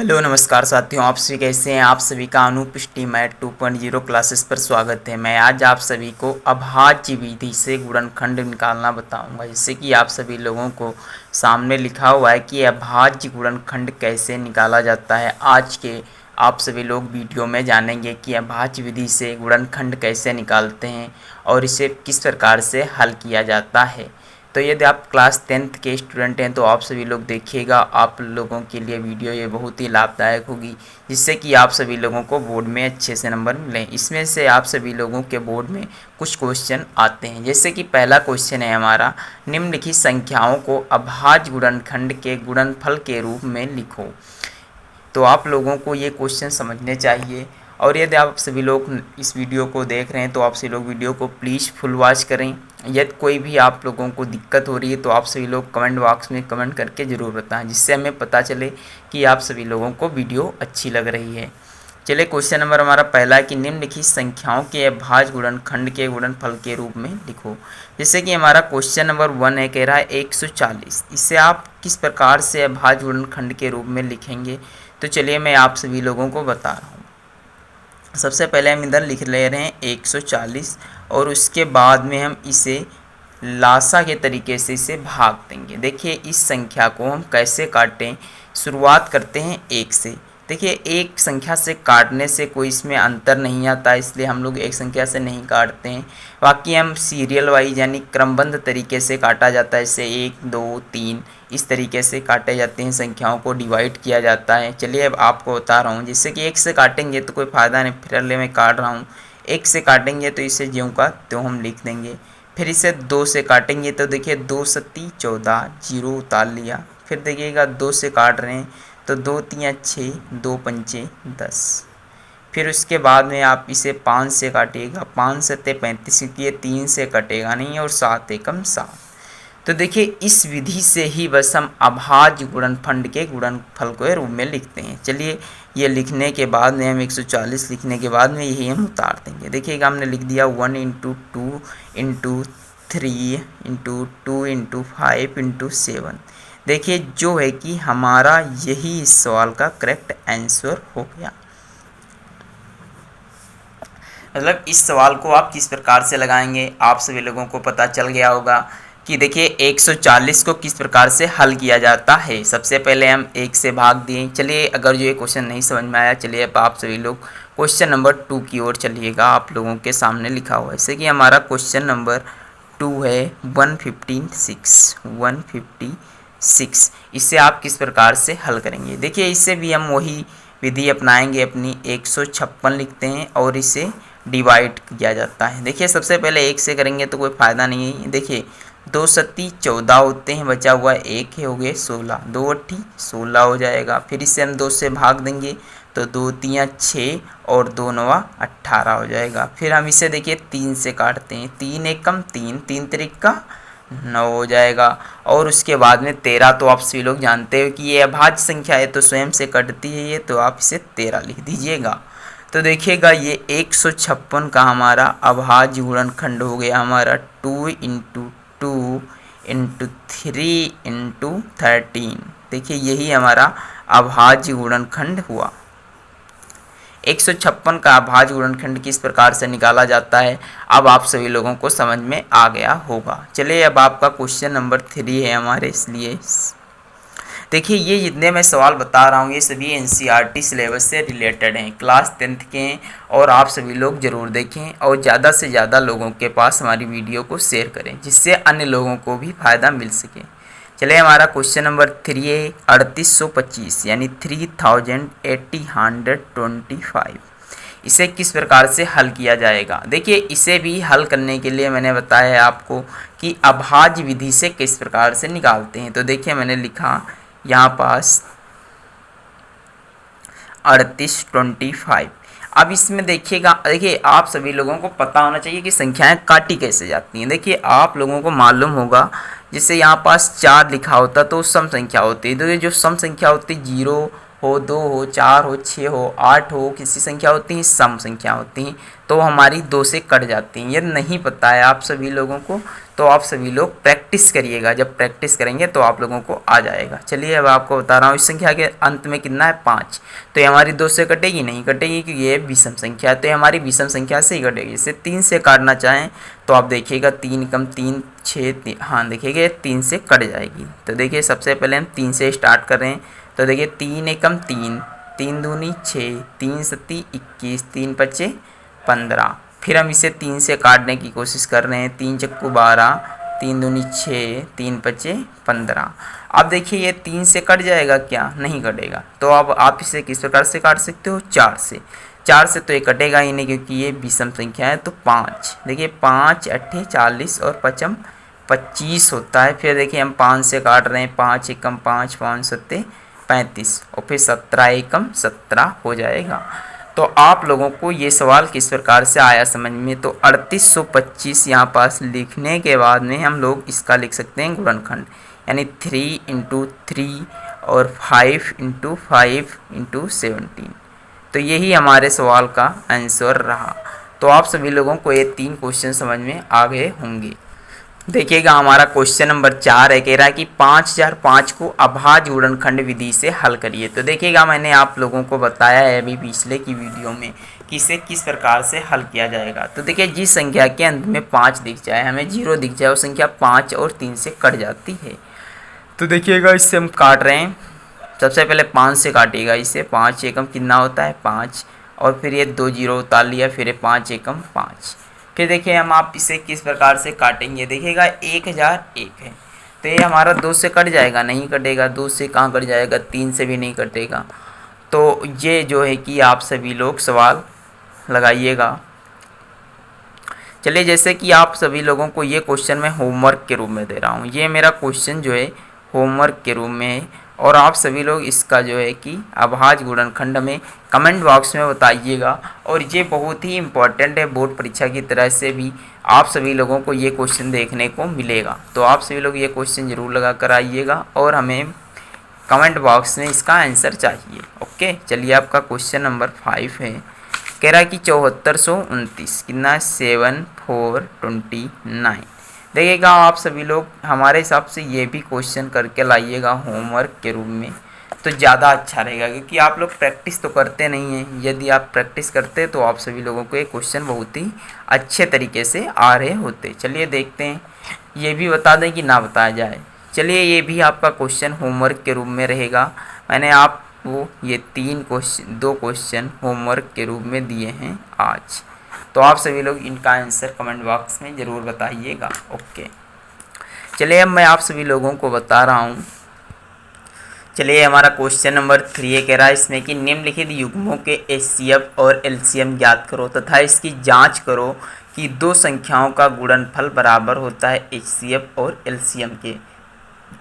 Hello नमस्कार साथियों, आप सभी कैसे हैं। आप सभी का अनूप मैथ 2.0 क्लासेस पर स्वागत है। मैं आज आप सभी को अभाज्य विधि से गुणनखंड निकालना बताऊंगा। जैसे कि आप सभी लोगों को सामने लिखा हुआ है कि अभाज्य गुणनखंड कैसे निकाला जाता है। आज के आप सभी लोग वीडियो में जानेंगे कि अभाज्य विधि से गुणनखंड कैसे निकालते हैं और इसे किस प्रकार से हल किया जाता है। तो यदि आप क्लास 10th के स्टूडेंट हैं तो आप सभी लोग देखिएगा, आप लोगों के लिए वीडियो ये बहुत ही लाभदायक होगी, जिससे कि आप सभी लोगों को बोर्ड में अच्छे से नंबर मिलें। इसमें से आप सभी लोगों के बोर्ड में कुछ क्वेश्चन आते हैं। जैसे कि पहला क्वेश्चन है हमारा, निम्नलिखित संख्याओं को अभाज्य गुणनखंड के गुणनफल के रूप में लिखो। तो आप लोगों को ये क्वेश्चन समझने चाहिए। और यदि आप सभी लोग इस वीडियो को देख रहे हैं तो आप सभी लोग वीडियो को प्लीज़ फुल वॉच करें। यदि कोई भी आप लोगों को दिक्कत हो रही है तो आप सभी लोग कमेंट बॉक्स में कमेंट करके ज़रूर बताएं, जिससे हमें पता चले कि आप सभी लोगों को वीडियो अच्छी लग रही है। चलिए, क्वेश्चन नंबर हमारा पहला है कि निम्नलिखित संख्याओं के अभाज्य गुणनखंड के गुणनफल के रूप में लिखो। जैसे कि हमारा क्वेश्चन नंबर 1 है, कह रहा है 140। इसे आप किस प्रकार से अभाज्य गुणनखंड के रूप में लिखेंगे। तो चलिए मैं आप सभी लोगों को बता रहा हूँ। सबसे पहले हम इधर लिख ले रहे हैं 140 और उसके बाद में हम इसे लासा के तरीके से इसे भाग देंगे। देखिए इस संख्या को हम कैसे काटें। शुरुआत करते हैं 1 से। देखिए एक संख्या से काटने से कोई इसमें अंतर नहीं आता, इसलिए हम लोग एक संख्या से नहीं काटते हैं। बाकी हम सीरियल वाइज यानी क्रमबद्ध तरीके से काटा जाता है। जैसे 1 2 3 इस तरीके से काटे जाते हैं, संख्याओं को डिवाइड किया जाता है। चलिए अब आपको बता रहा हूँ। जैसे कि 1 से काटेंगे तो कोई फ़ायदा नहीं, फिर मैं काट रहा हूँ। 1 से काटेंगे तो इसे ज्यों का त्यों हम लिख देंगे। फिर इसे 2 से काटेंगे तो देखिए 2 सत्ती 14, जीरो उतार लिया। फिर देखिएगा 2 से काट रहे हैं तो 2 तियाँ 6, 2 पंचे 10। फिर उसके बाद में आप इसे 5 से काटिएगा, 5 सत्ते 35, क्योंकि ये 3 से कटेगा नहीं, और 7 एकम 7। तो देखिए इस विधि से ही बस हम अभाज्य गुणनखंड के गुणनफल को रूप में लिखते हैं। चलिए ये लिखने के बाद में हम 140 लिखने के बाद में यही हम उतार देंगे। देखिएगा हमने लिख दिया 1 × 2 × 3 × 2 × 5 × 7। देखिए जो है कि हमारा यही इस सवाल का करेक्ट आंसर हो गया। मतलब इस सवाल को आप किस प्रकार से लगाएंगे आप सभी लोगों को पता चल गया होगा कि देखिए 140 को किस प्रकार से हल किया जाता है। सबसे पहले हम 1 से भाग दिए। चलिए अगर जो ये क्वेश्चन नहीं समझ में आया, चलिए अब आप सभी लोग क्वेश्चन नंबर 2 की ओर चलिएगा। आप लोगों के सामने लिखा हुआ है, जैसे कि हमारा क्वेश्चन नंबर 2 है 156। इसे आप किस प्रकार से हल करेंगे। देखिए इससे भी हम वही विधि अपनाएंगे अपनी। 156 लिखते हैं और इसे डिवाइड किया जाता है। देखिए सबसे पहले 1 से करेंगे तो कोई फ़ायदा नहीं है। देखिए 2 सत्ती 14 होते हैं, बचा हुआ 1 है, हो गए 16, 2 अट्ठी 16 हो जाएगा। फिर इसे हम 2 से भाग देंगे तो 2 तियाँ 6 और 2 नवा 18 हो जाएगा। फिर हम इसे देखिए 3 से काटते हैं, 3 एकम 3, 3 तिरिका 9 हो जाएगा। और उसके बाद में 13, तो आप सभी लोग जानते हो कि ये अभाज्य संख्या है तो स्वयं से कटती है ये, तो आप इसे 13 लिख दीजिएगा। तो देखिएगा ये 156 का हमारा अभाज्य गुणनखंड हो गया हमारा 2 × 2 × 3 × 13। देखिए यही हमारा अभाज्य गुणनखंड हुआ। 156 का अभाज्य गुणनखंड किस प्रकार से निकाला जाता है अब आप सभी लोगों को समझ में आ गया होगा। चलिए अब आपका क्वेश्चन नंबर 3 है हमारे, इसलिए देखिए ये जितने मैं सवाल बता रहा हूँ ये सभी एनसीईआरटी सिलेबस से रिलेटेड हैं, क्लास 10th के हैं, और आप सभी लोग ज़रूर देखें और ज़्यादा से ज़्यादा लोगों के पास हमारी वीडियो को शेयर करें, जिससे अन्य लोगों को भी फ़ायदा मिल सके। चलिए हमारा क्वेश्चन नंबर 3 है 3825 यानी 3825। इसे किस प्रकार से हल किया जाएगा। देखिए इसे भी हल करने के लिए मैंने बताया है आपको कि अभाज्य विधि से किस प्रकार से निकालते हैं। तो देखिए मैंने लिखा यहाँ पास 3825। अब इसमें देखिएगा, देखिए आप सभी लोगों को पता होना चाहिए कि संख्याएं काटी कैसे जाती हैं। देखिए आप लोगों को मालूम होगा, जैसे यहाँ पास 4 लिखा होता तो सम संख्या होती है, तो ये जो सम संख्या होती है 0 हो, 2 हो, 4 हो, 6 हो, 8 हो, किसी संख्या होती हैं, सम संख्या होती हैं, तो हमारी 2 से कट जाती हैं। यदि नहीं पता है आप सभी लोगों को तो आप सभी लोग प्रैक्टिस करिएगा, जब प्रैक्टिस करेंगे तो आप लोगों को आ जाएगा। चलिए अब आपको बता रहा हूँ इस संख्या के अंत में कितना है 5, तो ये हमारी 2 से कटेगी, नहीं कटेगी क्योंकि ये विषम संख्या है, तो ये हमारी विषम संख्या से ही कटेगी। इसे 3 से काटना चाहें तो आप देखिएगा 3 कम 3 6, हाँ देखिएगा 3 से कट जाएगी। तो देखिए सबसे पहले हम 3 से स्टार्ट कर रहे हैं, तो देखिए 3 एकम 3, 3 दूनी 6, 3 सत्ती 21, 3 पच्चे 15। फिर हम इसे 3 से काटने की कोशिश कर रहे हैं, 3 चक्कू 12, 3 दूनी 6, 3 पच्चे 15। अब देखिए ये 3 से कट जाएगा क्या, नहीं कटेगा, तो अब आप इसे किस प्रकार से काट सकते हो, 4 से। 4 से तो ये कटेगा ही नहीं क्योंकि ये विषम संख्या है, तो 5, देखिए 5 अट्ठे 40 और पचम 25 होता है। फिर देखिए हम 5 से काट रहे हैं, 5 एकम 5, 5 सत्ते 35 और फिर 17 एकम 17 हो जाएगा। तो आप लोगों को ये सवाल किस प्रकार से आया समझ में, तो 3825 यहाँ पास लिखने के बाद में हम लोग इसका लिख सकते हैं गुणनखंड, यानी 3 इंटू 3 और 5 इंटू 5 इंटू 17। तो यही हमारे सवाल का आंसर रहा। तो आप सभी लोगों को ये 3 क्वेश्चन समझ में आ गए होंगे। देखिएगा हमारा क्वेश्चन नंबर 4 है, कह रहा है कि 5005 को अभाज्य गुणनखंड विधि से हल करिए। तो देखिएगा मैंने आप लोगों को बताया है अभी पिछले की वीडियो में कि इसे किस प्रकार से हल किया जाएगा। तो देखिए जिस संख्या के अंत में 5 दिख जाए, हमें 0 दिख जाए, वो संख्या 5 और 3 से कट जाती है। तो देखिएगा इससे हम काट रहे हैं, सबसे पहले 5 से काटिएगा इसे, 5 एकम कितना होता है 5, और फिर ये 2 जीरो उतार लिया, फिर ये 5 एकम 5। फिर देखिए हम आप इसे किस प्रकार से काटेंगे, देखिएगा 1001 है, तो ये हमारा 2 से कट जाएगा, नहीं कटेगा, 2 से कहाँ कट जाएगा, 3 से भी नहीं कटेगा। तो ये जो है कि आप सभी लोग सवाल लगाइएगा। चलिए जैसे कि आप सभी लोगों को ये क्वेश्चन मैं होमवर्क के रूप में दे रहा हूँ, ये मेरा क्वेश्चन जो है होमवर्क के रूप में है, और आप सभी लोग इसका जो है कि अभाज्य गुणनखंड में कमेंट बॉक्स में बताइएगा। और ये बहुत ही इम्पोर्टेंट है, बोर्ड परीक्षा की तरह से भी आप सभी लोगों को ये क्वेश्चन देखने को मिलेगा। तो आप सभी लोग ये क्वेश्चन ज़रूर लगा कर आइएगा और हमें कमेंट बॉक्स में इसका आंसर चाहिए। ओके, चलिए आपका क्वेश्चन नंबर 5 है, कह रहा है कि 7429 कितना 7429। देखिएगा आप सभी लोग हमारे हिसाब से ये भी क्वेश्चन करके लाइएगा होमवर्क के रूप में, तो ज़्यादा अच्छा रहेगा, क्योंकि आप लोग प्रैक्टिस तो करते नहीं हैं। यदि आप प्रैक्टिस करते तो आप सभी लोगों को ये क्वेश्चन बहुत ही अच्छे तरीके से आ रहे होते। चलिए देखते हैं, ये भी बता दें कि ना बताया जाए। चलिए ये भी आपका क्वेश्चन होमवर्क के रूप में रहेगा। मैंने आपको ये 2 क्वेश्चन होमवर्क के रूप में दिए हैं आज, तो आप सभी लोग इनका आंसर कमेंट बॉक्स में ज़रूर बताइएगा। ओके, चलिए अब मैं आप सभी लोगों को बता रहा हूँ। चलिए हमारा क्वेश्चन नंबर 3 कह रहा है इसमें कि निम्नलिखित युग्मों के एचसीएफ और एलसीएम ज्ञात करो तथा इसकी जांच करो कि 2 संख्याओं का गुणनफल बराबर होता है एचसीएफ और एलसीएम के।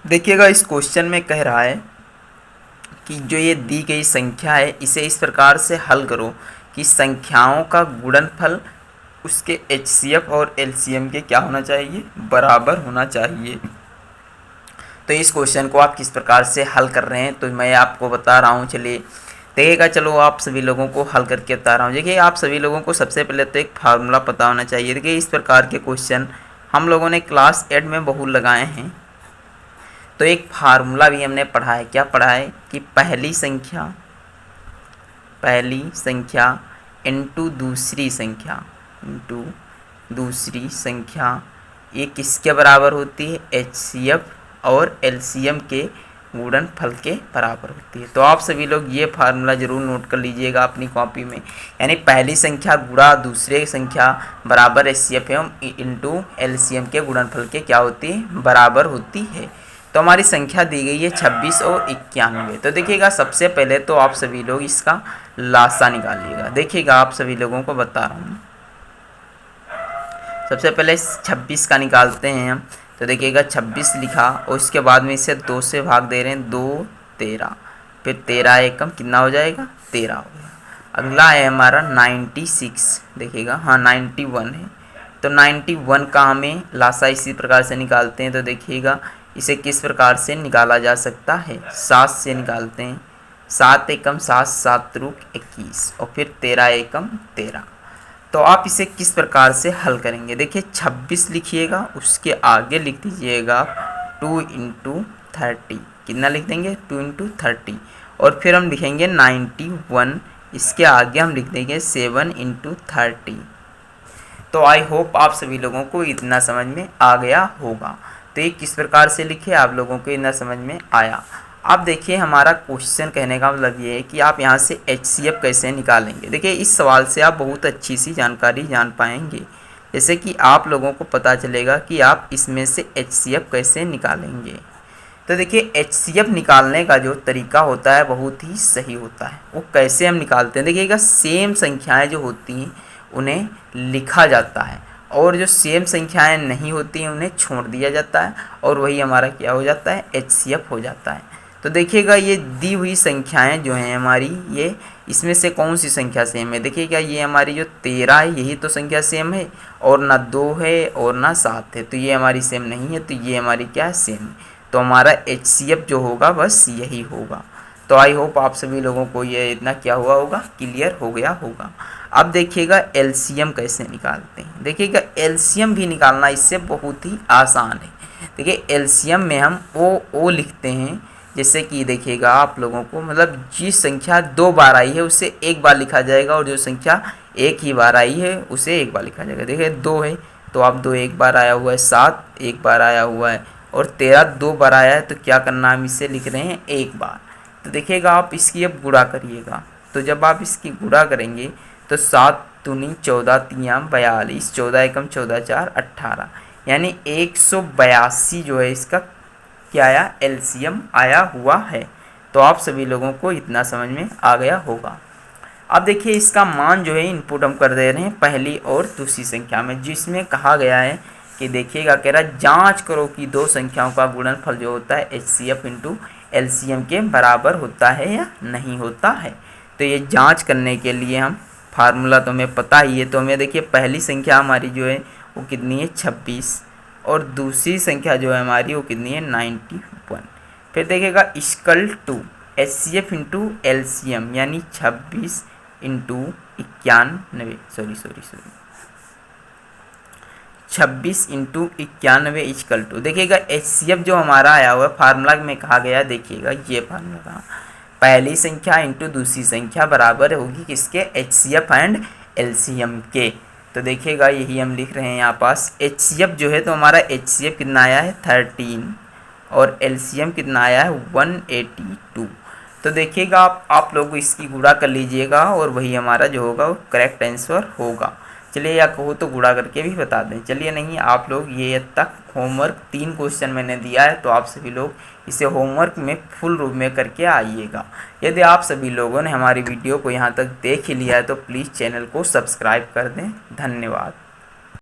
देखिएगा इस क्वेश्चन में कह रहा है कि जो ये दी गई संख्या है इसे इस प्रकार से हल करो कि संख्याओं का गुणनफल उसके एचसीएफ और एलसीएम के क्या होना चाहिए, बराबर होना चाहिए। तो इस क्वेश्चन को आप किस प्रकार से हल कर रहे हैं तो मैं आपको बता रहा हूँ। चलिए देखिएगा, चलो आप सभी लोगों को हल करके बता रहा हूँ। देखिए आप सभी लोगों को सबसे पहले तो एक फार्मूला पता होना चाहिए। देखिए इस प्रकार के क्वेश्चन हम लोगों ने क्लास 8 में बहुत लगाए हैं, तो एक फार्मूला भी हमने पढ़ा है। क्या पढ़ा है कि पहली संख्या इनटू दूसरी संख्या ये किसके बराबर होती है, एचसीएफ और एलसीएम के गुणनफल के बराबर होती है। तो आप सभी लोग ये फार्मूला ज़रूर नोट कर लीजिएगा अपनी कॉपी में, यानी पहली संख्या गुणा दूसरे संख्या बराबर एचसीएफ एवं इनटू एलसीएम के गुणनफल के क्या होती है, बराबर होती है। तो हमारी संख्या दी गई है 26 और 91। तो देखिएगा सबसे पहले तो आप सभी लोग इसका लासा निकालिएगा। देखिएगा आप सभी लोगों को बता रहा हूँ, सबसे पहले 26 का निकालते हैं हम। तो देखिएगा 26 लिखा और इसके बाद में इसे 2 से भाग दे रहे हैं, 2 13, फिर 13 एकम कितना हो जाएगा, 13 हो गया। अगला है हमारा 96, देखिएगा हाँ 91 है, तो 91 का हमें लासा इसी प्रकार से निकालते हैं। तो देखिएगा इसे किस प्रकार से निकाला जा सकता है, 7 से निकालते हैं। 7 एकम 7, 7 त्रुक 21 और फिर 13 एकम 13। तो आप इसे किस प्रकार से हल करेंगे? देखिए 26 लिखिएगा, उसके आगे लिख दीजिएगा 2 इंटू 30। कितना लिख देंगे? 2 इंटू 30। और फिर हम लिखेंगे 91, इसके आगे हम लिख देंगे 7 इंटू 30। तो आई होप आप सभी लोगों को इतना समझ में आ गया होगा। तो ये किस प्रकार से लिखे आप लोगों को इतना समझ में आया। अब देखिए हमारा क्वेश्चन कहने का मतलब ये है कि आप यहाँ से HCF कैसे निकालेंगे। देखिए इस सवाल से आप बहुत अच्छी सी जानकारी जान पाएंगे, जैसे कि आप लोगों को पता चलेगा कि आप इसमें से HCF कैसे निकालेंगे। तो देखिए HCF निकालने का जो तरीका होता है बहुत ही सही होता है। वो कैसे हम निकालते हैं? देखिएगा सेम संख्याएं जो होती हैं उन्हें लिखा जाता है और जो सेम संख्याएं नहीं होती हैं उन्हें छोड़ दिया जाता है और वही हमारा क्या हो जाता है? HCF हो जाता है। तो देखिएगा ये दी हुई संख्याएं जो हैं हमारी, ये इसमें से कौन सी संख्या सेम है? देखिएगा ये हमारी जो 13 है यही तो संख्या सेम है, और ना 2 है और ना 7 है, तो ये हमारी सेम नहीं है, तो ये हमारी क्या है? सेम है। तो हमारा HCF जो होगा बस यही होगा। तो आई होप आप सभी लोगों को ये इतना क्या हुआ होगा? क्लियर हो गया होगा। अब देखिएगा LCM कैसे निकालते हैं। देखिएगा LCM भी निकालना इससे बहुत ही आसान है। देखिए LCM में हम ओ लिखते हैं, जैसे कि देखिएगा आप लोगों को मतलब जिस संख्या 2 बार आई है उसे एक बार लिखा जाएगा और जो संख्या एक ही बार आई है उसे एक बार लिखा जाएगा। देखिए 2 है तो आप 2 एक बार आया हुआ है, 7 एक बार आया हुआ है और 13 2 बार आया है, तो क्या करना हम इसे लिख रहे हैं एक बार। तो देखिएगा आप इसकी अब गुणा करिएगा, तो जब आप इसकी गुणा करेंगे तो 7 दूनी 14 3 42, 14 एकम 14 4 18, यानी 182 जो है इसका क्या आया? LCM आया हुआ है। तो आप सभी लोगों को इतना समझ में आ गया होगा। अब देखिए इसका मान जो है इनपुट हम कर दे रहे हैं पहली और दूसरी संख्या में, जिसमें कहा गया है कि देखिएगा कह रहा है जांच करो कि दो संख्याओं का गुणनफल जो होता है HCF इंटू LCM के बराबर होता है या नहीं होता है। तो ये जांच करने के लिए हम फार्मूला तो हमें पता ही है, तो हमें देखिए पहली संख्या हमारी जो है वो कितनी है? 26, और दूसरी संख्या जो है हमारी वो कितनी है? 91। फिर देखिएगा equal to HCF into LCM, यानी 26 इंटू 91, 26 इंटू 91 इक्वल टू, देखिएगा HCF जो हमारा आया हुआ है फार्मूला में कहा गया, देखिएगा ये फार्मूला पहली संख्या इंटू दूसरी संख्या बराबर होगी किसके? HCF एंड LCM के। तो देखिएगा यही हम लिख रहे हैं यहाँ पास। HCF जो है तो हमारा HCF कितना आया है? 13, और LCM कितना आया है? 182। तो देखिएगा आप लोग इसकी गुणा कर लीजिएगा और वही हमारा जो होगा वो करेक्ट आंसर होगा। चलिए या कहो तो गुणा करके भी बता दें। चलिए नहीं, आप लोग ये तक होमवर्क 3 क्वेश्चन मैंने दिया है, तो आप सभी लोग इसे होमवर्क में फुल रूप में करके आइएगा। यदि आप सभी लोगों ने हमारी वीडियो को यहाँ तक देख ही लिया है तो प्लीज़ चैनल को सब्सक्राइब कर दें। धन्यवाद।